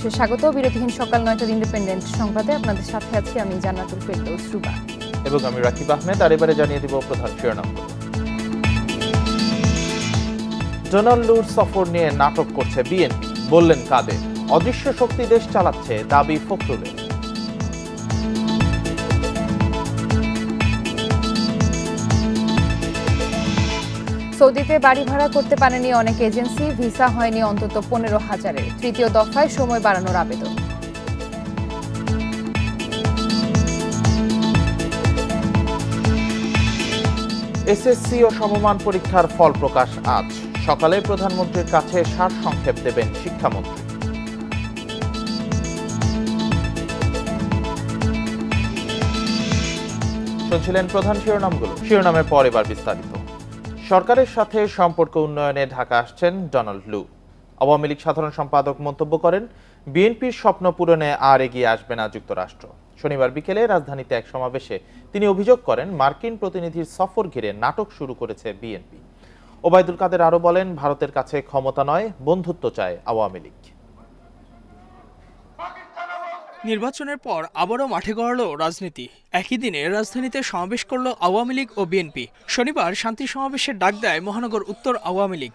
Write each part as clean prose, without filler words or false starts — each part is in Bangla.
সর্বশেষ স্বাগত বিরতিহীন সকাল ৯টার ইন্ডিপেন্ডেন্ট সংবাদে আপনাদের সাথে আছি আমি জান্নাতুল ফেরদৌস রুবা এবং আমি রাকিব আহমেদ। আর এবারে জানিয়ে দিব প্রধান শিরোনাম। ডোনাল্ড লুর সফর নিয়ে নাটক করছে বিএনপি, বললেন কাদের। অদৃশ্য শক্তি দেশ চালাচ্ছে, দাবি ফখরুলের। সৌদিতে বাড়ি ভাড়া করতে পারেনি অনেক এজেন্সি, ভিসা হয়নি অন্তত ১৫,০০০-এর। তৃতীয় দফায় সময় বাড়ানোর আবেদন। এসএসসি ও সমমান পরীক্ষার ফল প্রকাশ আজ সকালে। প্রধানমন্ত্রীর কাছে সারসংক্ষেপ দেবেন শিক্ষামন্ত্রী। শুনছিলেন প্রধান শিরোনামগুলো। শিরোনামের পর এবার বিস্তারিত। সরকারের সাথে সম্পর্ক উন্নয়নে ঢাকা আসছেন ডোনাল্ড লু। আওয়ামী লীগ সাধারণ সম্পাদক মন্তব্য করেন, বিএনপির স্বপ্ন পূরণে আর এগিয়ে আসবে না যুক্তরাষ্ট্র। শনিবার বিকেলে রাজধানীতে এক সমাবেশে তিনি অভিযোগ করেন, মার্কিন প্রতিনিধির সফর ঘিরে নাটক শুরু করেছে বিএনপি। ওবায়দুল কাদের আরো বলেন, ভারতের কাছে ক্ষমতা নয়, বন্ধুত্ব চায় আওয়ামী লীগ। নির্বাচনের পর আবারও মাঠে গড়ালো রাজনীতি। একই দিনে রাজধানীতে সমাবেশ করল আওয়ামী লীগ ও বিএনপি। শনিবার শান্তি সমাবেশের ডাক দেয় মহানগর উত্তর আওয়ামী লীগ।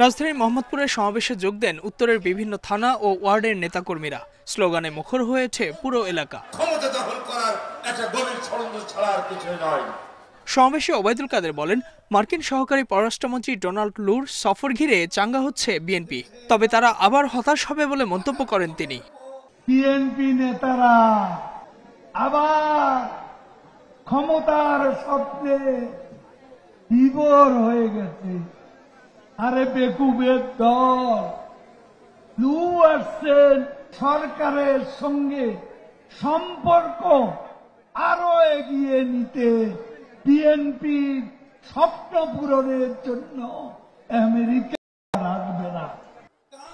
রাজধানীর মোহাম্মদপুরের সমাবেশে যোগ দেন উত্তরের বিভিন্ন থানা ও ওয়ার্ডের নেতাকর্মীরা। স্লোগানে মুখর হয়েছে পুরো এলাকা। সমাবেশে ওবায়দুল কাদের বলেন, মার্কিন সহকারী পররাষ্ট্রমন্ত্রী ডোনাল্ড লুর সফর ঘিরে চাঙ্গা হচ্ছে বিএনপি, তবে তারা আবার হতাশ হবে বলে মন্তব্য করেন তিনি। বিএনপি নেতারা আবার ক্ষমতার স্বপ্নে বিভোর হয়ে গেছে। আরে বেকুবের দল, লু আসছেন সরকারের সঙ্গে সম্পর্ক আরো এগিয়ে নিতে, বিএনপির স্বপ্ন পূরণের জন্য আমেরিকা রাখবে না।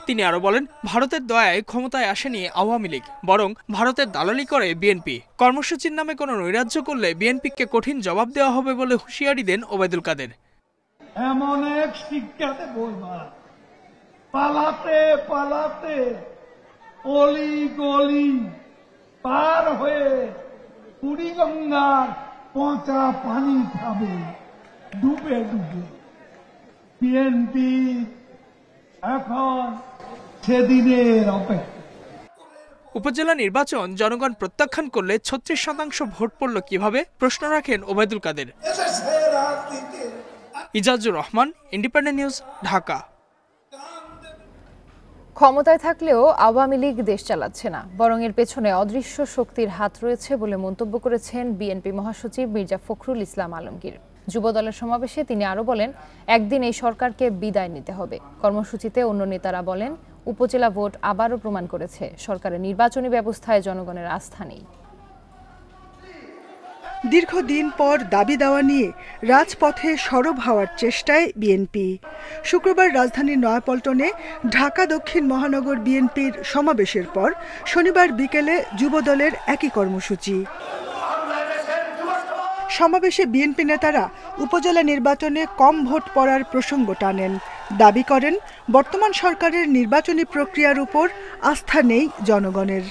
তিনি আরো বলেন, ভারতের দয়ায় ক্ষমতায় আসেনি আওয়ামী লীগ, বরং ভারতের দালালি করে বিএনপি। কর্মসূচির নামে কোনো নৈরাজ্য করলে বিএনপিকে কঠিন জবাব দেওয়া হবে বলে হুঁশিয়ারি দেন ওবায়দুল কাদের। এমন এক শিক্ষা দেব, পালাতে পালাতে অলি গলি পার হয়ে বুড়িগঙ্গার পচা পানি খাবে ডুবে ডুবে। বিএনপি এখন সেদিনের অপেক্ষা। উপজেলা নির্বাচন জনগণ প্রত্যাখ্যান করলে ৩৬% ভোট পড়ল কিভাবে, প্রশ্ন রাখেন ওবায়দুল কাদের। Ijazur Rahman, independent news, Dhaka. ক্ষমতায় থাকলেও আওয়ামী লীগ দেশ চালাচ্ছে না, বরং এর পেছনে অদৃশ্য শক্তির হাত রয়েছে বলে মন্তব্য করেছেন বিএনপি মহাসচিব মির্জা ফখরুল ইসলাম আলমগীর। যুবদলের সমাবেশে তিনি আরো বলেন, একদিন এই সরকারকে বিদায় নিতে হবে। কর্মসূচিতে অন্য নেতারা বলেন, উপজেলা ভোট আবারও প্রমাণ করেছে সরকারের নির্বাচনী ব্যবস্থায় জনগণের আস্থা নেই। দীর্ঘদিন পর দাবি দেওয়া নিয়ে রাজপথে সরব হওয়ার চেষ্টায় বিএনপি। শুক্রবার রাজধানীর নয়াপল্টনে ঢাকা দক্ষিণ মহানগর বিএনপির সমাবেশের পর শনিবার বিকেলে যুবদলের একই কর্মসূচি। সমাবেশে বিএনপি নেতারা উপজেলা নির্বাচনে কম ভোট পড়ার প্রসঙ্গ টানেন। দাবি করেন, বর্তমান সরকারের নির্বাচনী প্রক্রিয়ার উপর আস্থা নেই জনগণের।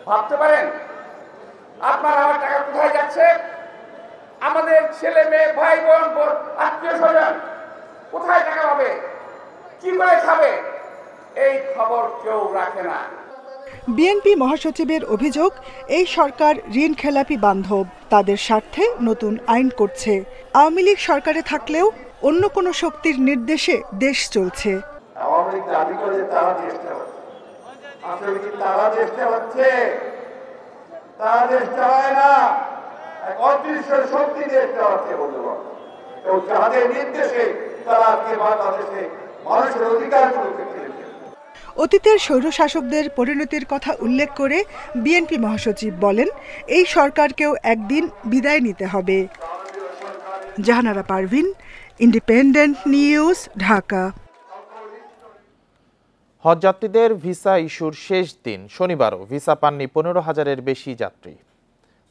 ভাবতে পারেন আপনার আমার টাকা কোথায় যাচ্ছে? আমাদের ছেলে মেয়ে ভাই বোন আত্মীয় স্বজন কোথায় টাকা পাবে, কি করে খাবে, এই খবর কেউ রাখে না। বিএনপি মহাসচিবের অভিযোগ, এই সরকার ঋণ খেলাপি বান্ধব, তাদের স্বার্থে নতুন আইন করছে। আওয়ামী লীগ সরকারে থাকলেও অন্য কোনো শক্তির নির্দেশে দেশ চলছে। আওয়ামী লীগ দাবি করে তারা চেষ্টা হচ্ছে, আসলে কি তারা চেষ্টা হচ্ছে? তারা চেষ্টা হয় না, এক অদৃশ্য শক্তি চেষ্টা হচ্ছে বন্ধুগণ। এবং যাদের নির্দেশে তারা আজকে বাংলাদেশে মানুষের অধিকারগুলোকে ফিরেছে। অতীতের স্বৈরশাসকদের পরিণতির কথা উল্লেখ করে বিএনপি মহাসচিব বলেন, এই সরকারকেও একদিন বিদায় নিতে হবে। Jahanara Parvin, independent news, Dhaka. হজযাত্রীদের ভিসা ইস্যুর শেষ দিন শনিবারও ভিসা পাননি 15,000-এর বেশি যাত্রী।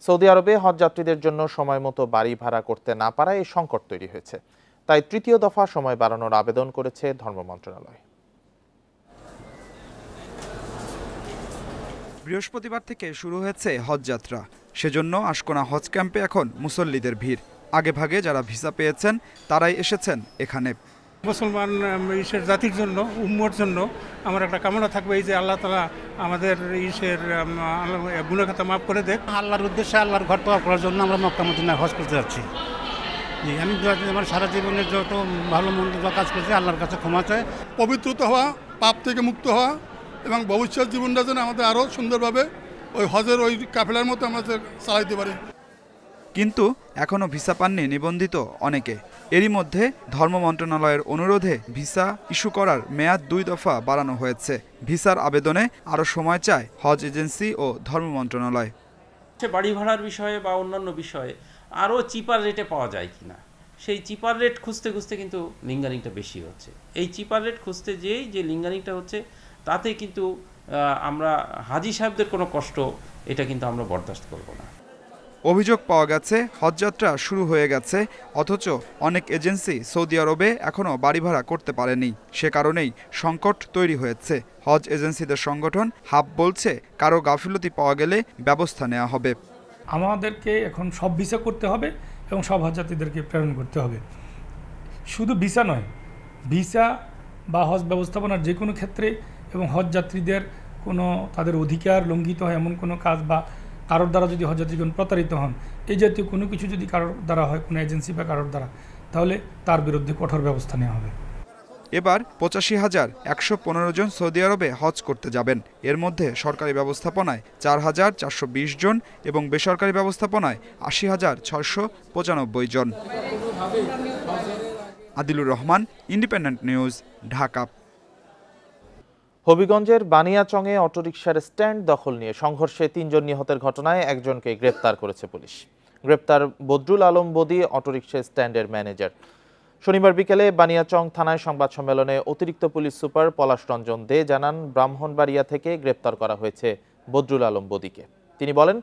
সৌদি আরবে হজযাত্রীদের জন্য সময় মতো বাড়ি ভাড়া করতে না পারায় এই সংকট তৈরি হয়েছে। তাই তৃতীয় দফা সময় বাড়ানোর আবেদন করেছে ধর্ম মন্ত্রণালয়। বৃহস্পতিবার থেকে শুরু হয়েছে হজযাত্রা। সেজন্য আশকোনা হজ ক্যাম্পে এখন মুসল্লিদের ভিড়। আগেভাগে যারা ভিসা পেয়েছেন তারাই এসেছেন এখানে। মুসলমান জাতির জন্য, উম্মর জন্য আমার একটা কামনা থাকবে, এই যে আল্লাহ তাআলা আমাদের গুনাহ খাতা মাফ করে দেয়। আল্লাহর উদ্দেশ্যে আল্লাহর ঘর তওয়াফ করার জন্য আমরা মক্কা মদিনায় হজ করতে যাচ্ছি। আমি আমার সারা জীবনের যত ভালো মন্দ যা কাজ করছি আল্লাহর কাছে ক্ষমা চাই। পবিত্রতা হওয়া, পাপ থেকে মুক্ত হওয়া এবং ভবিষ্যৎ জীবনটা যেন আমাদের আরও সুন্দরভাবে ওই হজের ওই কাফেলার মতো আমরা চালাইতে পারি। কিন্তু এখনও ভিসা পাননি নিবন্ধিত অনেকে। এরই মধ্যে ধর্ম মন্ত্রণালয়ের অনুরোধে ভিসা ইস্যু করার মেয়াদ 2 দফা বাড়ানো হয়েছে। ভিসার আবেদনে আরও সময় চায় হজ এজেন্সি ও ধর্ম মন্ত্রণালয়। বাড়ি ভাড়ার বিষয়ে বা অন্যান্য বিষয়ে আরও চিপার রেটে পাওয়া যায় কিনা, সেই চিপার রেট খুঁজতে খুঁজতে কিন্তু লিঙ্গারিংটা বেশি হচ্ছে। এই চিপার রেট খুঁজতে যেই যে লিঙ্গারিংটা হচ্ছে, তাতে কিন্তু আমরা হাজি সাহেবদের কোনো কষ্ট এটা কিন্তু আমরা বরদাস্ত করব না। অভিযোগ পাওয়া গেছে হজযাত্রা শুরু হয়ে গেছে, অথচ অনেক এজেন্সি সৌদি আরবে এখনও বাড়ি ভাড়া করতে পারেনি। সে কারণেই সংকট তৈরি হয়েছে। হজ এজেন্সিদের সংগঠন হাব বলছে, কারো গাফিলতি পাওয়া গেলে ব্যবস্থা নেওয়া হবে। আমাদেরকে এখন সব ভিসা করতে হবে এবং সব হজযাত্রীদেরকে প্রেরণ করতে হবে। শুধু ভিসা নয়, ভিসা বা হজ ব্যবস্থাপনার যে কোনো ক্ষেত্রে এবং হজযাত্রীদের কোনো তাদের অধিকার লঙ্ঘিত হয় এমন কোনো কাজ বা কারোর দ্বারা যদি হজযাত্রীগণ প্রতারিত হন, এই জাতীয় কোনো কিছু যদি কারোর দ্বারা হয়, কোনো এজেন্সি বা কারোর দ্বারা, তাহলে তার বিরুদ্ধে কঠোর ব্যবস্থা নেওয়া হবে। এবার 85,115 জন সৌদি আরবে হজ করতে যাবেন। এর মধ্যে সরকারি ব্যবস্থাপনায় 4,420 জন এবং বেসরকারি ব্যবস্থাপনায় 80,695 জন। Adilur Rahman, independent news, Dhaka. হবিগঞ্জের বানিয়াচংয়ে অটোরিকশার স্ট্যান্ড দখল নিয়ে সংঘর্ষে 3 জন নিহতের ঘটনায় একজনকে গ্রেপ্তার করেছে পুলিশ। গ্রেপ্তার বদরুল আলম বদি, অটোরিকশা স্ট্যান্ডের ম্যানেজার। শনিবার বিকেলে বানিয়াচং থানায় সংবাদ সম্মেলনে অতিরিক্ত পুলিশ সুপার পলাশ রঞ্জন দে জানান, ব্রাহ্মণবাড়িয়া থেকে গ্রেপ্তার করা হয়েছে বদরুল আলম বদিকে। তিনি বলেন,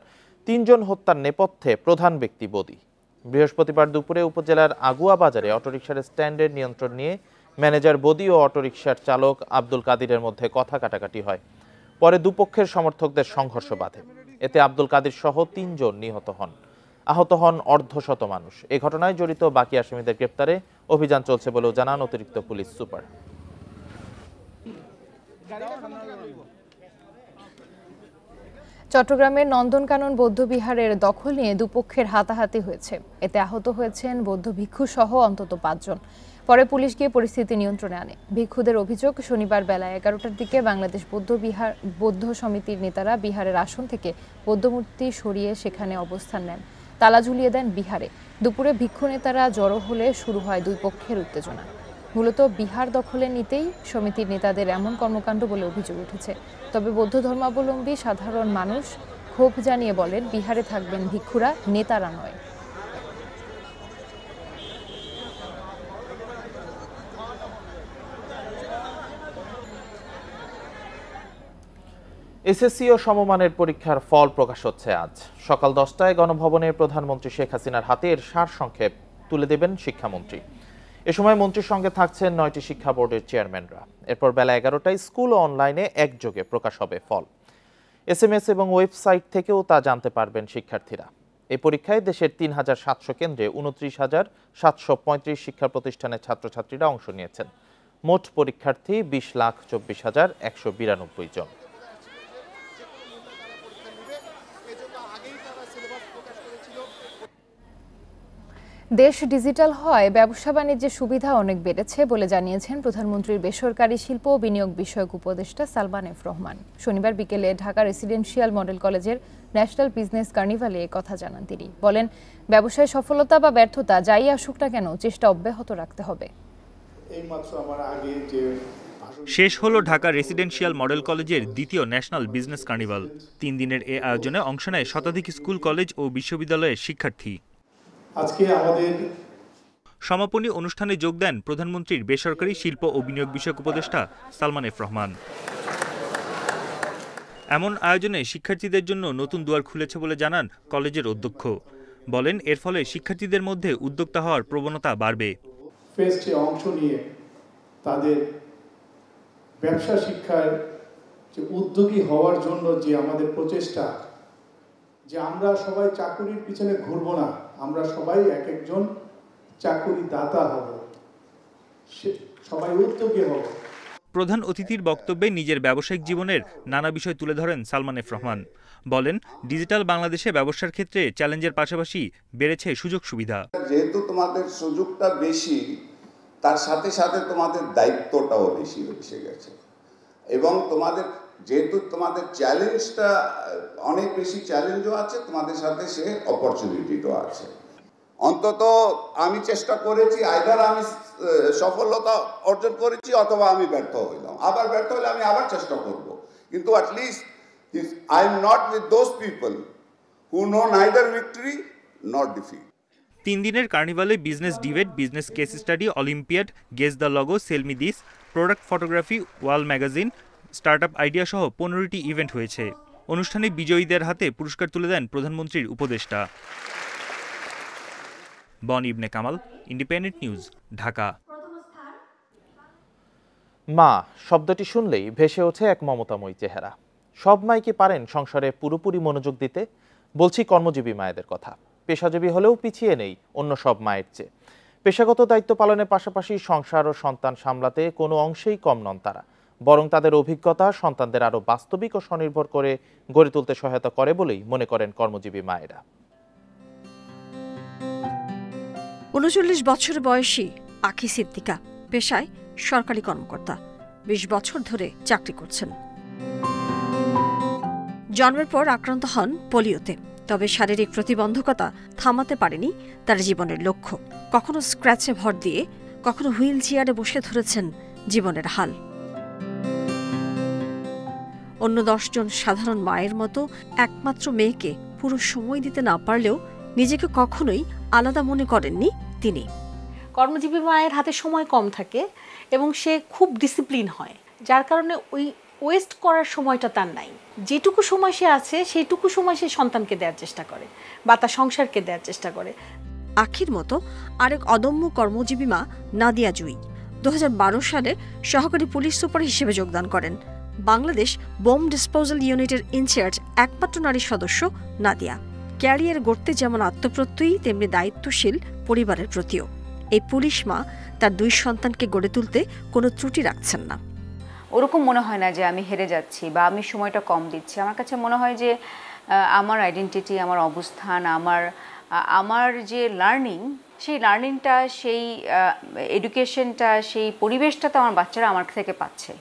3 জন হত্যার নেপথ্যে প্রধান ব্যক্তি বদি। বৃহস্পতিবার দুপুরে উপজেলার আগুয়া বাজারে অটোরিকশার স্ট্যান্ডের নিয়ন্ত্রণ নিয়ে ম্যানেজার বদি ও অটোরিকশার চালক আব্দুল কাদিরের মধ্যে কথা কাটাকাটি হয়। পরে দুপক্ষের সমর্থকদের সংঘর্ষ বাধে। এতে আব্দুল কাদির সহ 3 জন নিহত হন। আহত হন অর্ধশত মানুষ। এ ঘটনায় জড়িত বাকি আসামিদের গ্রেপ্তারে অভিযান চলছে বলেও জানান অতিরিক্ত পুলিশ সুপার। চট্টগ্রামের নন্দনকানন বৌদ্ধবিহারের দখল নিয়ে দুপক্ষের হাতাহাতি হয়েছে। এতে আহত হয়েছেন বৌদ্ধ ভিক্ষু সহ অন্তত 5 জন। পরে পুলিশ গিয়ে পরিস্থিতি নিয়ন্ত্রণে আনে। ভিক্ষুদের অভিযোগ, শনিবার বেলা 11টার দিকে বাংলাদেশ বৌদ্ধ সমিতির নেতারা বিহারের আসন থেকে বৌদ্ধমূর্তি সরিয়ে সেখানে অবস্থান নেন, তালা ঝুলিয়ে দেন বিহারে। দুপুরে ভিক্ষু নেতারা জড়ো হলে শুরু হয় 2 পক্ষের উত্তেজনা। মূলত বিহার দখলে নিতেই সমিতির নেতাদের এমন কর্মকাণ্ড বলে অভিযোগ উঠেছে। তবে বৌদ্ধ ধর্মাবলম্বী সাধারণ মানুষ ক্ষোভ জানিয়ে বলেন, বিহারে থাকবেন ভিক্ষুরা, নেতারা নয়। এসএসসি ও সমমানের পরীক্ষার ফল প্রকাশ হচ্ছে আজ সকাল 10টায় গণভবনে প্রধানমন্ত্রী শেখ হাসিনার হাতে এর সারসংক্ষেপ তুলে দেবেন শিক্ষামন্ত্রী। এ সময় মন্ত্রীর সঙ্গে থাকছেন 9টি শিক্ষা বোর্ডের চেয়ারম্যানরা। এরপর বেলা 11টায় স্কুল ও অনলাইনে একযোগে প্রকাশ হবে ফল। SMS এবং ওয়েবসাইট থেকেও তা জানতে পারবেন শিক্ষার্থীরা। এই পরীক্ষায় দেশের 3,700 কেন্দ্রে 29,735 শিক্ষা প্রতিষ্ঠানের ছাত্রছাত্রীরা অংশ নিয়েছেন। মোট পরীক্ষার্থী 20,24,192 জন। দেশ ডিজিটাল হয় ব্যবসা বাণিজ্যের সুবিধা অনেক বেড়েছে বলে জানিয়েছেন প্রধানমন্ত্রীর বেসরকারি শিল্প ও বিনিয়োগ বিষয়ক উপদেষ্টা সালমান এফ রহমান। শনিবার বিকেলে ঢাকা রেসিডেন্সিয়াল মডেল কলেজের ন্যাশনাল বিজনেস কার্নিভালে এ কথা জানান তিনি। বলেন, ব্যবসায় সফলতা বা ব্যর্থতা যাই আসুক না কেন, চেষ্টা অব্যাহত রাখতে হবে। শেষ হলো ঢাকা রেসিডেন্সিয়াল মডেল কলেজের দ্বিতীয় ন্যাশনাল বিজনেস কার্নিভাল। 3 দিনের এ আয়োজনে অংশ নেয় শতাধিক স্কুল, কলেজ ও বিশ্ববিদ্যালয়ের শিক্ষার্থী। আজকে আমাদের সমাপনী অনুষ্ঠানে যোগ দেন প্রধানমন্ত্রীর বেসরকারি শিল্প ও বিনিয়োগ বিষয়ক উপদেষ্টা সালমান এফ রহমান। এমন আয়োজনে শিক্ষার্থীদের জন্য নতুন দুয়ার খুলেছে বলে জানান কলেজের অধ্যক্ষ। বলেন, এর ফলে শিক্ষার্থীদের মধ্যে উদ্যোক্তা হওয়ার প্রবণতা বাড়বে। ফেস্টে অংশ নিয়ে তাদের ব্যবসা শিক্ষার যে উদ্যোগী হওয়ার জন্য যে আমাদের প্রচেষ্টা, যে আমরা সবাই চাকুরির পিছনে ঘুরবো না, আমরা সবাই এক একজন চাকুরি দাতা হব, সবাই উদ্যোগী হব। প্রধান অতিথির বক্তব্যে নিজের ব্যবসায়িক জীবনের নানা বিষয় তুলে ধরেন সালমান এফ রহমান। বলেন, ডিজিটাল বাংলাদেশে ব্যবসার ক্ষেত্রে চ্যালেঞ্জের পাশাপাশি বেড়েছে সুযোগ সুবিধা। যেহেতু তোমাদের সুযোগটা বেশি, তার সাথে সাথে তোমাদের দায়িত্বটাও বেশি এসে গেছে, এবং তোমাদের যেহেতু তোমাদের চ্যালেঞ্জটা অনেক বেশি চ্যালেঞ্জও আছে, তোমাদের সাথে সে অপরচুনিটিও আছে। অন্তত আমি চেষ্টা করেছি, আইদার আমি সফলতা অর্জন করেছি অথবা আমি ব্যর্থ হইলাম, আবার ব্যর্থ হলে আমি আবার চেষ্টা করব, কিন্তু at least I am not with those people who know neither victory not defeat. 3 দিনের কার্নিভালে business debate, business case study, olympiad, guess the logo, sell me this, product photography, wall magazine, startup idea সহ 15টি ইভেন্ট হয়েছে। অনুষ্ঠানে বিজয়ীদের হাতে পুরস্কার তুলে দেন প্রধানমন্ত্রীর উপদেষ্টা। বন ইবনে কামাল, ইন্ডিপেন্ডেন্ট নিউজ, ঢাকা। মা শব্দটি শুনলেই ভেসে ওঠে এক মমতাময়ী চেহারা। সব মাই কি পারেন সংসারে পুরোপুরি মনোযোগ দিতে? বলছি কর্মজীবী মায়েদের কথা। পেশাজীবী হলেও পিছিয়ে নেই অন্য সব মায়ের চেয়ে। পেশাগত দায়িত্ব পালনের পাশাপাশি সংসার ও সন্তান সামলাতে কোনো অংশেই কম নন তারা, বরং তাদের অভিজ্ঞতা সন্তানদের আরও বাস্তবিক ও স্বনির্ভর করে গড়ে তুলতে সহায়তা করে বলেই মনে করেন কর্মজীবী মায়েরা। ৩৯ বছর বয়সী আখি সিদ্দিকা পেশায় সরকারি কর্মকর্তা, ২০ বছর ধরে চাকরি করছেন। জন্মের পর আক্রান্ত হন পোলিওতে, তবে শারীরিক প্রতিবন্ধকতা থামাতে পারেনি তার জীবনের লক্ষ্য। কখনো স্ক্র্যাচে ভর দিয়ে, কখনো হুইল চেয়ারে বসে ধরেছেন জীবনের হাল। অন্য 10 জন সাধারণ মায়ের মতো একমাত্র মেয়েকে পুরো সময় দিতে না পারলেও নিজেকে কখনোই আলাদা মনে করেননি তিনি। কর্মজীবী মায়ের হাতে সময় কম থাকে এবং সে খুব ডিসিপ্লিন হয়, যার কারণে ওই ওয়েস্ট করার সময়টা তার নাই। যেটুকু সময় সে আছে সেইটুকু সময় সে সন্তানকে দেওয়ার চেষ্টা করে বা তার সংসারকে দেওয়ার চেষ্টা করে। আখির মতো আরেক অদম্য কর্মজীবী মা নাদিয়া জুই 2012 সালে সহকারী পুলিশ সুপার হিসেবে যোগদান করেন। বাংলাদেশ বোম ডিসপোজাল ইউনিটের ইনচার্জ একমাত্র নারী সদস্য নাদিয়া। ক্যারিয়ার গড়তে যেমন আত্মপ্রত্যয়ী, তেমনি দায়িত্বশীল পরিবারের প্রতিও। এই পুলিশ মা তার 2 সন্তানকে গড়ে তুলতে কোনো ত্রুটি রাখছেন না। ওরকম মনে হয় না যে আমি হেরে যাচ্ছি বা আমি সময়টা কম দিচ্ছি। আমার কাছে মনে হয় যে আমার আইডেন্টিটি, আমার অবস্থান, আমার যে লার্নিং, সেই লার্নিংটা, সেই এডুকেশনটা, সেই পরিবেশটা তো আমার বাচ্চারা আমার থেকে পাচ্ছে।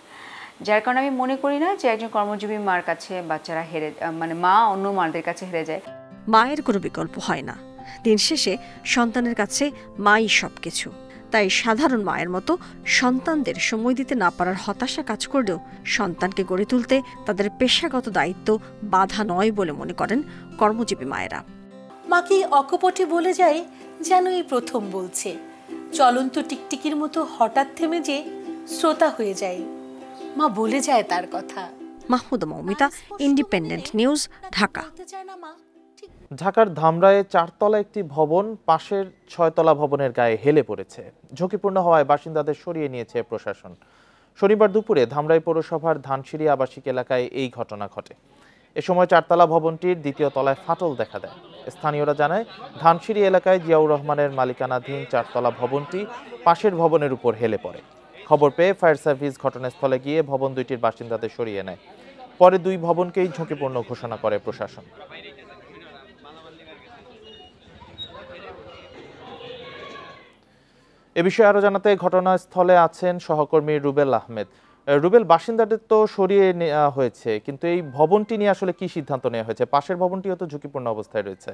যার কারণে আমি মনে করি না যে একজন কর্মজীবী মার কাছে বাচ্চারা মা অন্য মাদের কাছে হেরে যায়। মায়ের কোনো বিকল্প হয় না। দিন শেষে সন্তানের কাছে মাই সবকিছু। তাই সাধারণ মায়ের মতো সন্তানদের সময় দিতে না পারার হতাশা কাজ করলেও সন্তানকে গড়ে তুলতে তাদের পেশাগত দায়িত্ব বাধা নয় বলে মনে করেন কর্মজীবী মায়েরা। মাকে অকপটে বলে যায় যেন এই প্রথম বলছে, চলন্ত টিকটিকির মতো হঠাৎ থেমে যে শ্রোতা হয়ে যায়। মা বলে যায় তার কথা। Mahmuda Moumita, independent news, Dhaka. ঢাকার ধামরায়ে 4 তলা একটি ভবন পাশের 6 তলা ভবনের গায়ে হেলে পড়েছে। ঝুঁকিপূর্ণ হওয়ায় বাসিন্দাদের সরিয়ে নিয়েছে প্রশাসন। শনিবার দুপুরে ধামরাই পৌরসভার ধানসিঁড়ি আবাসিক এলাকায় এই ঘটনা ঘটে। এ সময় 4 তলা ভবনটির 2য় তলায় ফাটল দেখা দেয়। স্থানীয়রা জানায়, ধানসিঁড়ি এলাকায় জিয়াউর রহমানের মালিকানাধীন 4 তলা ভবনটি পাশের ভবনের উপর হেলে পড়ে। খবর পেয়ে ফায়ার সার্ভিস ঘটনাস্থলে গিয়ে ভবন দুইটির বাসিন্দাদের সরিয়ে নেয়। পরে 2 ভবনকেই ঝুঁকিপূর্ণ ঘোষণা করে প্রশাসন। এ বিষয়ে আরো জানাতে ঘটনাস্থলে আছেন সহকর্মী রুবেল আহমেদ। রুবেল, বাসিন্দাদের তো সরিয়ে নেওয়া হয়েছে, কিন্তু এই ভবনটি নিয়ে আসলে কি সিদ্ধান্ত নেওয়া হয়েছে? পাশের ভবনটিও তো ঝুঁকিপূর্ণ অবস্থায় রয়েছে।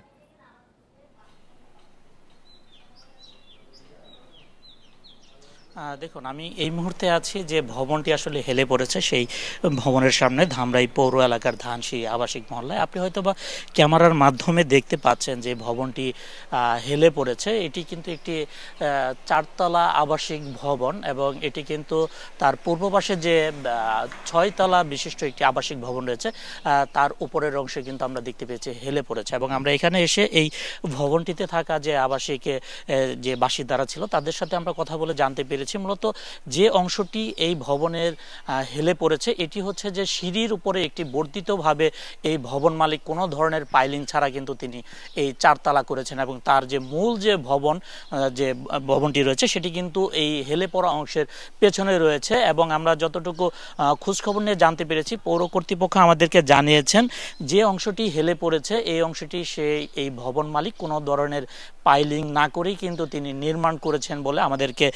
দেখুন, আমি এই মুহূর্তে আছি যে ভবনটি আসলে হেলে পড়েছে সেই ভবনের সামনে, ধামরাই পৌর এলাকার ধানসি আবাসিক মহল্লায়। আপনি হয়তো বা ক্যামেরার মাধ্যমে দেখতে পাচ্ছেন যে ভবনটি হেলে পড়েছে। এটি কিন্তু একটি 4তলা আবাসিক ভবন এবং এটি কিন্তু তার পূর্ব পাশে যে 6তলা বিশিষ্ট একটি আবাসিক ভবন রয়েছে তার উপরের অংশে কিন্তু আমরা দেখতে পেয়েছি হেলে পড়েছে। এবং আমরা এখানে এসে এই ভবনটিতে থাকা যে আবাসিক যে বাসিন্দারা ছিল তাদের সাথে আমরা কথা বলে জানতে পেরেছি মূলত যে অংশটি এই ভবনের হেলে পড়েছে এটি হচ্ছে যে সিঁড়ির উপরে একটি বর্ধিতভাবে এই ভবন মালিক কোনো ধরনের পাইলিং ছাড়া কিন্তু তিনি এই 4তলা করেছেন এবং তার যে মূল যে ভবনটি রয়েছে সেটি কিন্তু এই হেলে পড়া অংশের পেছনে রয়েছে। এবং আমরা যতটুকু খোঁজখবর নিয়ে জানতে পেরেছি পৌর কর্তৃপক্ষ আমাদেরকে জানিয়েছেন যে অংশটি হেলে পড়েছে এই অংশটি এই ভবন মালিক কোনো ধরনের পাইলিং না করেই কিন্তু তিনি নির্মাণ করেছেন বলে আমাদেরকে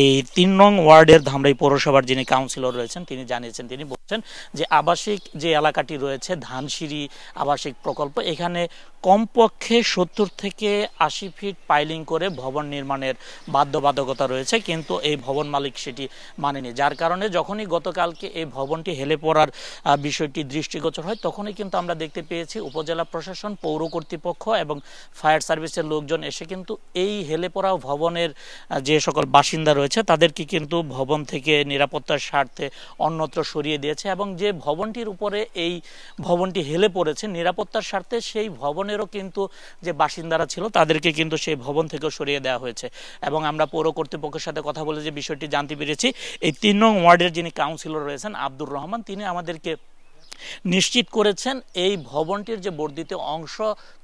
এই 3 নং ওয়ার্ডের ধামরাই পৌরসভার যিনি কাউন্সিলর রয়েছেন তিনি জানিয়েছেন। তিনি বলছেন যে আবাসিক যে এলাকাটি রয়েছে ধানসিঁড়ি আবাসিক প্রকল্প, এখানে কমপক্ষে 70 থেকে 80 ফিট পাইলিং করে ভবন নির্মাণের বাধ্যবাধকতা রয়েছে, কিন্তু এই ভবন মালিক সেটি মানেনি। যার কারণে যখনই গতকালকে এই ভবনটি হেলে পড়ার বিষয়টি দৃষ্টিগোচর হয় তখনই কিন্তু আমরা দেখতে পেয়েছি উপজেলা প্রশাসন, পৌর কর্তৃপক্ষ এবং ফায়ার সার্ভিসের লোকজন এসে কিন্তু এই হেলে পড়া ভবনের যে সকল বাসিন্দা রয়েছে তাদেরকে কিন্তু ভবন থেকে নিরাপত্তার স্বার্থে অন্যত্র সরিয়ে দিয়েছে। এবং যে ভবনটির উপরে এই ভবনটি হেলে পড়েছে নিরাপত্তার স্বার্থে সেই ভবনেরও কিন্তু যে বাসিন্দারা ছিল তাদেরকে কিন্তু সেই ভবন থেকেও সরিয়ে দেওয়া হয়েছে। এবং আমরা পৌর কর্তৃপক্ষের সাথে কথা বলে যে বিষয়টি জানতে পেরেছি এই 3 নং ওয়ার্ডের যিনি কাউন্সিলর রয়েছেন আব্দুর রহমান তিনি আমাদেরকে নিশ্চিত করেছেন এই ভবনটির যে বর্ধিত অংশ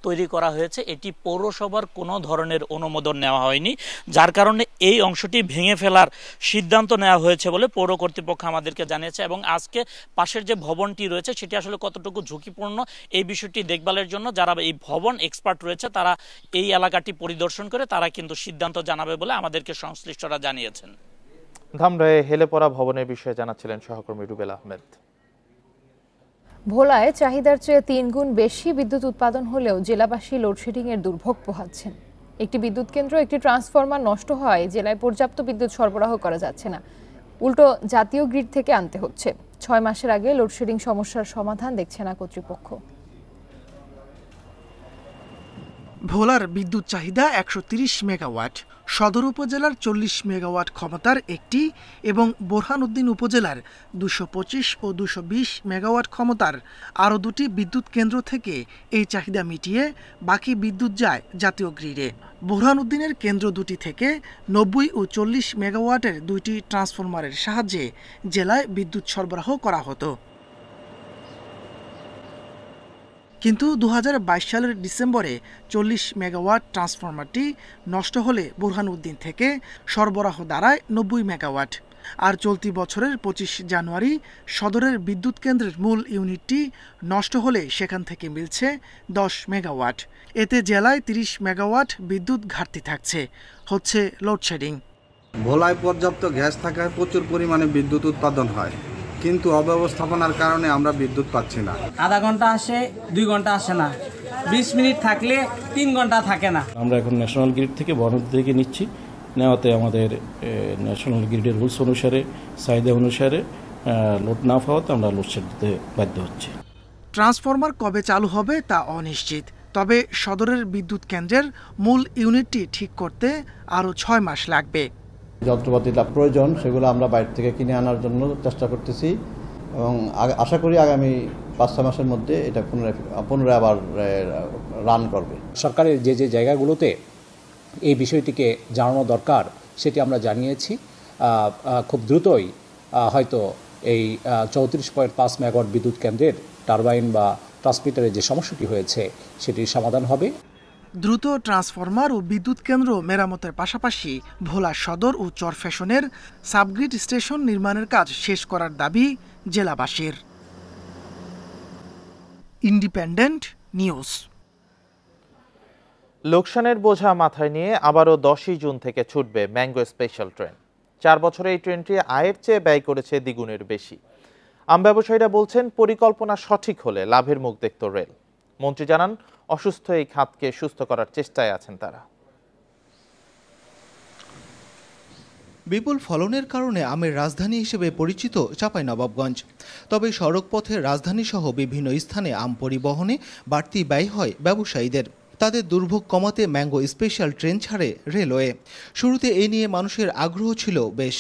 তৈরি করা হয়েছে এটি পৌরসভার কোনো ধরনের অনুমোদন নেওয়া হয়নি, যার কারণে এই অংশটি ভেঙে ফেলার সিদ্ধান্ত নেওয়া হয়েছে বলে পৌর কর্তৃপক্ষ আমাদেরকে জানিয়েছে। এবং আজকে পাশের যে ভবনটি রয়েছে সেটি আসলে কতটুকু ঝুঁকিপূর্ণ এই বিষয়টি দেখভালের জন্য যারা এই ভবন এক্সপার্ট রয়েছে তারা এই এলাকাটি পরিদর্শন করে তারা কিন্তু সিদ্ধান্ত জানাবে বলে আমাদেরকে সংশ্লিষ্টরা জানিয়েছেন। ধামরাইয়ে হেলে পড়া ভবনের বিষয়ে জানাচ্ছিলেন সহকর্মী রুবেল আহমেদ। ভোলায় চাহিদার চেয়ে 3 গুণ বেশি বিদ্যুৎ উৎপাদন হলেও জেলাবাসী লোডশেডিং এর দুর্ভোগ পোহাচ্ছেন। একটি বিদ্যুৎ কেন্দ্র, একটি ট্রান্সফরমার নষ্ট হয় জেলায় পর্যাপ্ত বিদ্যুৎ সরবরাহ করা যাচ্ছে না, উল্টো জাতীয় গ্রিড থেকে আনতে হচ্ছে। 6 মাসের আগে লোডশেডিং সমস্যার সমাধান দেখছে না কর্তৃপক্ষ। ভোলার বিদ্যুৎ চাহিদা 130 মেগাওয়াট, সদর উপজেলার 40 মেগাওয়াট ক্ষমতার একটি এবং বোরহানউদ্দিন উপজেলার 225 ও 220 মেগাওয়াট ক্ষমতার আরও 2টি বিদ্যুৎ কেন্দ্র থেকে এই চাহিদা মিটিয়ে বাকি বিদ্যুৎ যায় জাতীয় গ্রিডে। বোরহানউদ্দিনের কেন্দ্র দুটি থেকে 90 ও 40 মেগাওয়াটের 2টি ট্রান্সফরমারের সাহায্যে জেলায় বিদ্যুৎ সরবরাহ করা হতো। কিন্তু 2022 সালের ডিসেম্বরে 40 মেগাওয়াট ট্রান্সফরমারটি নষ্ট হলে বোরহানউদ্দিন থেকে সরবরাহ দাঁড়ায় 90 মেগাওয়াট। আর চলতি বছরের 25 জানুয়ারি সদরের বিদ্যুৎ কেন্দ্রের মূল ইউনিটটি নষ্ট হলে সেখান থেকে মিলছে 10 মেগাওয়াট। এতে জেলায় 30 মেগাওয়াট বিদ্যুৎ ঘাটতি থাকছে, হচ্ছে লোডশেডিং। ভোলায় পর্যাপ্ত গ্যাস থাকায় প্রচুর পরিমাণে বিদ্যুৎ উৎপাদন হয়, কিন্তু অব্যবস্থাপনার কারণে আমরা বিদ্যুৎ পাচ্ছি না। আধা ঘন্টা আসে, 2 ঘন্টা আসে না, 20 মিনিট থাকলে 3 ঘন্টা থাকে না। আমরা এখন ন্যাশনাল গ্রিড থেকে বর্ণাঢ্য থেকে নিচ্ছি, নেওয়াতে আমাদের ন্যাশনাল গ্রিডের রুলস অনুসারে চাহিদা অনুসারে লোড না পাওয়াতে আমরা লোডশেড দিতে বাধ্য হচ্ছি। ট্রান্সফরমার কবে চালু হবে তা অনিশ্চিত, তবে সদরের বিদ্যুৎ কেন্দ্রের মূল ইউনিটটি ঠিক করতে আরও 6 মাস লাগবে। যন্ত্রপাতি প্রয়োজন সেগুলো আমরা বাইরে থেকে কিনে আনার জন্য চেষ্টা করতেছি এবং আশা করি আগামী 5-6 মাসের মধ্যে এটা পুনরায় আবার রান করবে। সরকারের যে যে জায়গাগুলোতে এই বিষয়টিকে জানানো দরকার সেটি আমরা জানিয়েছি। খুব দ্রুতই হয়তো এই 34.5 মেগাওয়াট বিদ্যুৎ কেন্দ্রের টারবাইন বা ট্রান্সমিটারের যে সমস্যাটি হয়েছে সেটির সমাধান হবে। দ্রুত ট্রান্সফরমার ও বিদ্যুৎ কেন্দ্র মেরামতের পাশাপাশি ভোলা সদর ও চরফ্যাশনের সাবগ্রিড স্টেশন নির্মাণের কাজ শেষ করার দাবি জেলাবাসীর। Independent news. লোকসানের বোঝা মাথায় নিয়ে আবারও 10ই জুন থেকে ছুটবে ম্যাঙ্গো স্পেশাল ট্রেন। 4 বছরে এই ট্রেনটি আয়ের চেয়ে ব্যয় করেছে দ্বিগুণের বেশি। আম ব্যবসায়ীরা বলছেন পরিকল্পনা সঠিক হলে লাভের মুখ দেখত রেল। মন্ত্রী জানান অসুস্থ এই খাতকে সুস্থ করার চেষ্টায় আছেন তারা। বিপুল ফলনের কারণে আমের রাজধানী হিসেবে পরিচিত চাঁপাইনবাবগঞ্জ। তবে সড়কপথের রাজধানীসহ বিভিন্ন স্থানে আম পরিবহনে বাড়তি ব্যয় হয় ব্যবসায়ীদের। তাদের দুর্ভোগ কমাতে ম্যাঙ্গো স্পেশাল ট্রেন ছাড়ে রেলওয়ে। শুরুতে এ নিয়ে মানুষের আগ্রহ ছিল বেশ,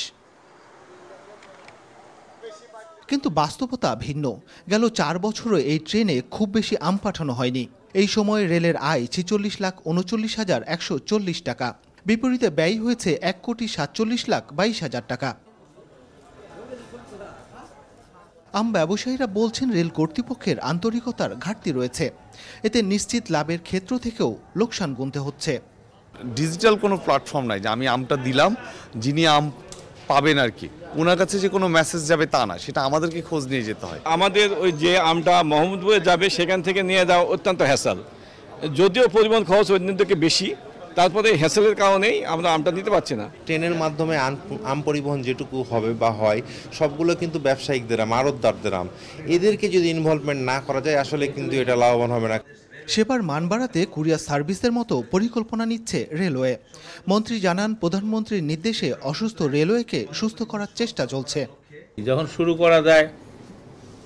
কিন্তু বাস্তবতা ভিন্ন। গেল 4 বছরে এই ট্রেনে খুব বেশি আম পাঠানো হয়নি। এই সময় রেলের আয় 46,39,140 টাকা, বিপরীতে ব্যয় হয়েছে 1,47,22,000 টাকা। আম ব্যবসায়ীরা বলছেন রেল কর্তৃপক্ষের আন্তরিকতার ঘাটতি রয়েছে। এতে নিশ্চিত লাভের ক্ষেত্র থেকেও লোকসান গুনতে হচ্ছে। ডিজিটাল কোনো প্ল্যাটফর্ম নাই যে আমি আমটা দিলাম, যিনি আম পাবেন আর কি ওনার কাছে যে কোনো মেসেজ যাবে তা না, সেটা আমাদেরকে খোঁজ নিয়ে যেতে হয়। আমাদের ওই যে আমটা মোহাম্মদপুরে যাবে সেখান থেকে নিয়ে যাওয়া অত্যন্ত হ্যাসেল, যদিও পরিবহন খরচ অন্য থেকে বেশি, তারপরে হ্যাসেলের কারণেই আমরা আমটা দিতে পারছি না। ট্রেনের মাধ্যমে আম পরিবহন যেটুকু হবে বা হয় সবগুলো কিন্তু ব্যবসায়িকদের আম, আড়তদারদের আম, এদেরকে যদি ইনভলভমেন্ট না করা যায় আসলে কিন্তু এটা লাভবান হবে না। সেবার মান বাড়াতে কুরিয়ার সার্ভিসের মতো পরিকল্পনা নিচ্ছে রেলওয়ে। মন্ত্রী জানান, প্রধানমন্ত্রীর নির্দেশে অসুস্থ রেলওয়েকে সুস্থ করার চেষ্টা চলছে। যখন শুরু করা যায়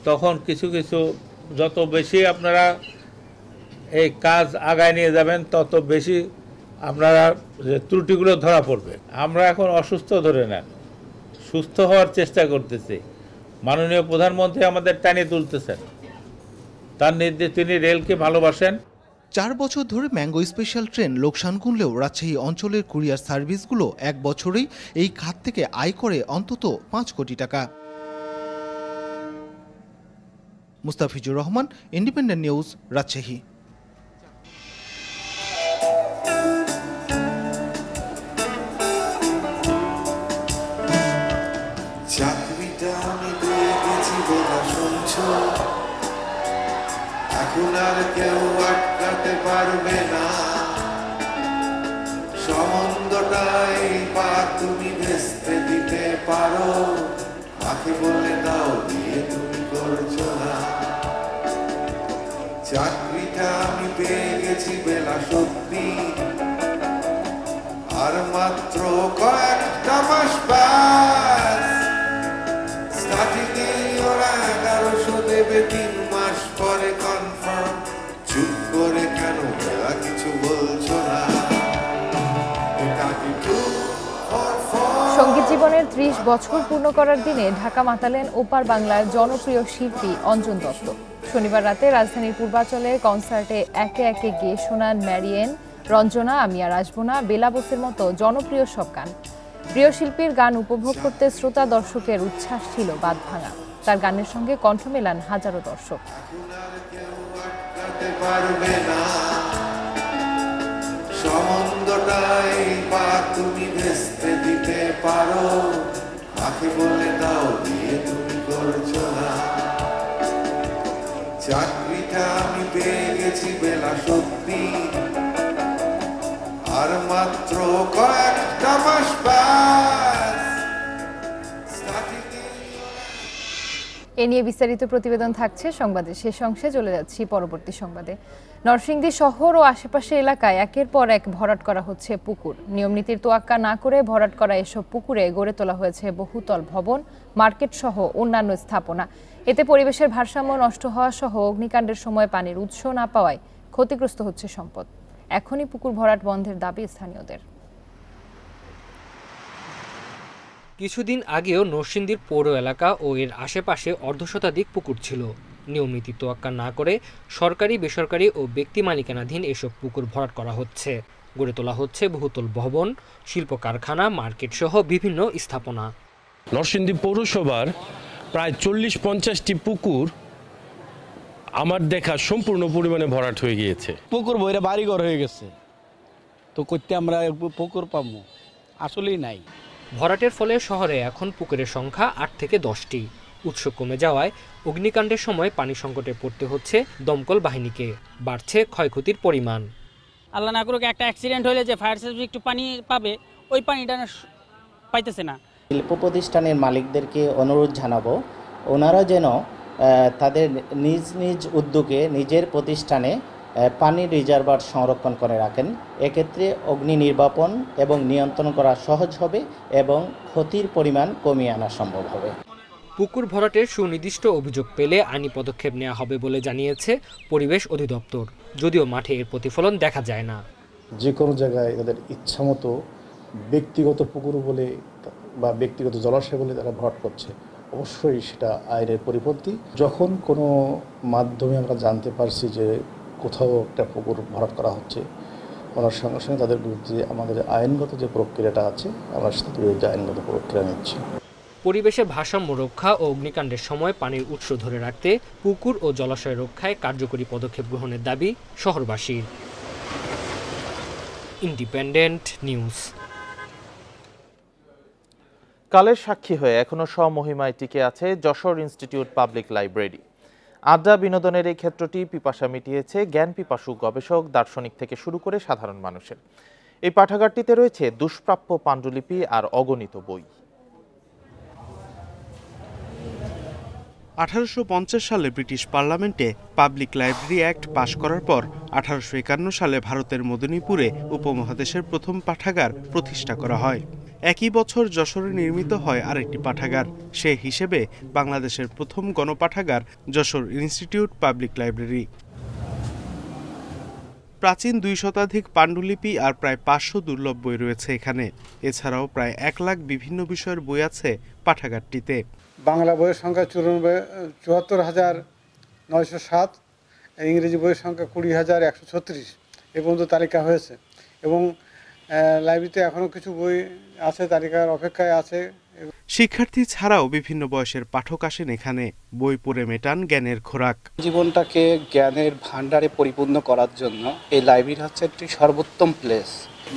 তখন কিছু কিছু যত বেশি আপনারা এই কাজ আগায় নিয়ে যাবেন তত বেশি আপনারা যে ত্রুটিগুলো ধরা পড়বে। আমরা এখন অসুস্থ ধরে নেন, সুস্থ হওয়ার চেষ্টা করতেছি। মাননীয় প্রধানমন্ত্রী আমাদের টানিয়ে তুলতেছেন, তার নির্দেশ, তিনি রেলকে ভালোবাসেন। 4 বছর ধরে ম্যাঙ্গো স্পেশাল ট্রেন লোকসান গুনলেও রাজশাহী অঞ্চলের কুরিয়ার সার্ভিসগুলো 1 বছরেই এই খাত থেকে আয় করে অন্তত 5 কোটি টাকা। Mustafizur Rahman, independent news, Rajshahi. এখন আর কেউ আটকাতে পারবে না, সম্বন্ধটাই পা তুমি ভেস্তে দিতে পারো, মাকে বলে দাও বিয়ে তুমি করছো না। চাকরিটা আমি পেয়ে গেছি বেলা সত্যি, আর মাত্র কয়েকটা মাস ব্যাস, স্টার্টিং ওরা 1100 দেবে, 3 মাস পরে কনফার্ম। চুপ করে কেন কিছু বলছো না? সঙ্গীত জীবনের 30 বছর পূর্ণ করার দিনে ঢাকা মাতালেন ওপার বাংলার জনপ্রিয় শিল্পী অঞ্জন দত্ত। শনিবার রাতে রাজধানীর পূর্বাচলে কনসার্টে একে একে গেয়ে শোনান ম্যারিয়েন, রঞ্জনা, আমি আর আসবো না, বেলা বসের মতো জনপ্রিয় সব গান। প্রিয় শিল্পীর গান উপভোগ করতে শ্রোতা দর্শকের উচ্ছ্বাস ছিল বাঁধ ভাঙা। তার গানের সঙ্গে কণ্ঠ মেলান হাজারো দর্শক। সম্বন্ধটাই পা তুমি ভেস্তে দিতে পারো, মাকে বলে দাও বিয়ে তুমি করছো না। চাকরিটা আমি পেয়ে গেছি বেলা সত্যি, আর মাত্র কয়েকটা মাস ব্যাস। এ নিয়ে বিস্তারিত প্রতিবেদন থাকছে সংবাদের শেষ অংশে। চলে যাচ্ছি পরবর্তী সংবাদে। নরসিংদী শহর ও আশেপাশের এলাকায় একের পর এক ভরাট করা হচ্ছে পুকুর। নিয়মনীতির তোয়াক্কা না করে ভরাট করা এসব পুকুরে গড়ে তোলা হয়েছে বহুতল ভবন, মার্কেট সহ অন্যান্য স্থাপনা। এতে পরিবেশের ভারসাম্য নষ্ট হওয়া সহ অগ্নিকাণ্ডের সময় পানির উৎস না পাওয়ায় ক্ষতিগ্রস্ত হচ্ছে সম্পদ। এখনই পুকুর ভরাট বন্ধের দাবি স্থানীয়দের। কিছুদিন আগেও নরসিংদীর পৌর এলাকা ও এর আশেপাশে অর্ধশতাধিক পুকুর ছিল। নিয়মনীতি তোয়াক্কা না করে সরকারি, বেসরকারি ও ব্যক্তি মালিকানাধীন এসব পুকুর ভরাট করা হচ্ছে। গড়ে তোলা হচ্ছে বহুতল ভবন, শিল্প কারখানা, মার্কেট সহ বিভিন্ন স্থাপনা। নরসিংদী পৌরসভার প্রায় 40-50টি পুকুর আমার দেখা সম্পূর্ণ পরিমাণে ভরাট হয়ে গিয়েছে। পুকুর বইরা বাড়িঘর হয়ে গেছে, তো করতে আমরা পুকুর পাবো আসলেই নাই। ভরাটের ফলে শহরে এখন পুকুরের সংখ্যা 8 থেকে 10টি। উৎস কমে যাওয়ায় অগ্নিকাণ্ডের সময় পানি সংকটে পড়তে হচ্ছে দমকল বাহিনীকে। বাড়ছে ক্ষয়ক্ষতির পরিমাণ। আল্লাহ না করুক একটা অ্যাক্সিডেন্ট হলে যে ফায়ার সার্ভিস একটু পানি পাবে, ওই পানিটা পাইতেছে না। শিল্প প্রতিষ্ঠানের মালিকদেরকে অনুরোধ জানাবো, ওনারা যেন তাদের নিজ নিজ উদ্যোগে নিজের প্রতিষ্ঠানে পানির রিজার্ভার সংরক্ষণ করে রাখেন। এক্ষেত্রে অগ্নি নির্বাপন এবং নিয়ন্ত্রণ করা সহজ হবে এবং ক্ষতির পরিমাণ কমিয়ে আনা সম্ভব হবে। পুকুর ভরাটের সুনির্দিষ্ট অভিযোগ পেলে আইনি পদক্ষেপ নেওয়া হবে বলে জানিয়েছে পরিবেশ অধিদপ্তর, যদিও মাঠে এর প্রতিফলন দেখা যায় না। যে কোনো জায়গায় তাদের ইচ্ছামতো ব্যক্তিগত পুকুর বলে বা ব্যক্তিগত জলাশয় বলে তারা ভরাট করছে, অবশ্যই সেটা আইনের পরিপন্থী। যখন কোনো মাধ্যমে আমরা জানতে পারছি যে কোথাও একটা পুকুর ভরাট করা হচ্ছে, ওনার সঙ্গে সঙ্গে তাদের বিরুদ্ধে আমাদের আইনগত যে প্রক্রিয়াটা আছে আমরা তাদের বিরুদ্ধে আইনগত প্রক্রিয়া নিচ্ছি। পরিবেশে ভারসাম্য রক্ষা ও অগ্নিকাণ্ডের সময় পানির উৎস ধরে রাখতে পুকুর ও জলাশয় রক্ষায় কার্যকরী পদক্ষেপ গ্রহণের দাবি শহরবাসীর। Independent news. কালের সাক্ষী হয়ে এখনো স্বমহিমায় টিকে আছে যশোর ইনস্টিটিউট পাবলিক লাইব্রেরি। আড্ডা বিনোদনের এই ক্ষেত্রটি পিপাসা মিটিয়েছে জ্ঞান পিপাসু গবেষক, দার্শনিক থেকে শুরু করে সাধারণ মানুষের। এই পাঠাগারটিতে রয়েছে দুষ্প্রাপ্য পাণ্ডুলিপি আর অগণিত বই। 1850 সালে ব্রিটিশ পার্লামেন্টে পাবলিক লাইব্রেরি অ্যাক্ট পাশ করার পর 1851 সালে ভারতের মদিনীপুরে উপমহাদেশের প্রথম পাঠাগার প্রতিষ্ঠা করা হয়। একই বছর যশোরে নির্মিত হয় আরেকটি পাঠাগার। সে হিসেবে বাংলাদেশের প্রথম গণপাঠাগার যশোর ইনস্টিটিউট পাবলিক লাইব্রেরি। প্রাচীন 2 শতাধিক পাণ্ডুলিপি আর প্রায় 500 দুর্লভ বই রয়েছে এখানে। এছাড়াও প্রায় 1 লাখ বিভিন্ন বিষয়ের বই আছে পাঠাগারটিতে। বাংলা বইয়ের সংখ্যা 74,907, ইংরেজি বইয়ের সংখ্যা 20,136 এ পর্যন্ত তালিকা হয়েছে এবং লাইব্রেরিতে এখনও কিছু বই আছে, তালিকার অপেক্ষায় আছে। শিক্ষার্থী ছাড়াও বিভিন্ন বয়সের পাঠক আসেন এখানে। বই পড়ে মেটান জ্ঞানের খোরাক। জীবনটাকে জ্ঞানের ভান্ডারে পরিপূর্ণ করার জন্য এই লাইব্রেরি হচ্ছে একটি সর্বোত্তম প্লেস।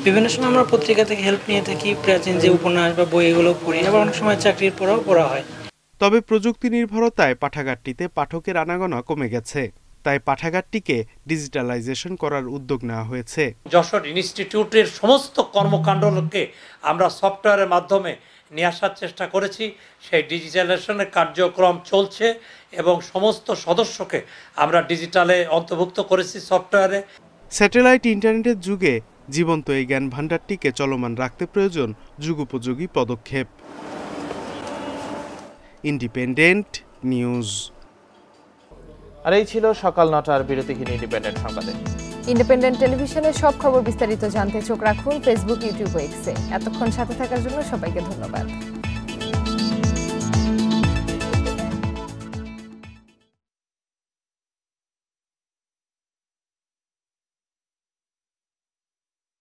বিভিন্ন সময় আমরা পত্রিকা থেকে হেল্প নিয়ে থাকি, প্রাচীন যে উপন্যাস বা বই এগুলো পড়ি, আবার অনেক সময় চাকরির পরেও পড়া হয়। তবে প্রযুক্তি নির্ভরতায় পাঠাগারটিতে পাঠকের আনাগোনা কমে গেছে। তাই পাঠাগারটিকে ডিজিটালাইজেশন করার উদ্যোগ নেওয়া হয়েছে। যশোর ইনস্টিটিউটের সমস্ত কর্মকাণ্ডকে আমরা সফটওয়্যারের মাধ্যমে নিয়ে আসার চেষ্টা করেছি। সেই ডিজিটালাইজেশনের কার্যক্রম চলছে এবং সমস্ত সদস্যকে আমরা ডিজিটালে অন্তর্ভুক্ত করেছি সফটওয়্যারে। স্যাটেলাইট ইন্টারনেটের যুগে জীবন্ত এই জ্ঞান ভাণ্ডারটিকে চলমান রাখতে প্রয়োজন যুগোপযোগী পদক্ষেপ। Independent news. আর এই ছিল সকাল 9টার বিরতিহীন ইন্ডিপেন্ডেন্ট সংবাদে। ইন্ডিপেন্ডেন্ট টেলিভিশনের সব খবর বিস্তারিত জানতে চোখ রাখুন ফেসবুক, ইউটিউব ও এক্সে। এতক্ষণ সাথে থাকার জন্য সবাইকে ধন্যবাদ।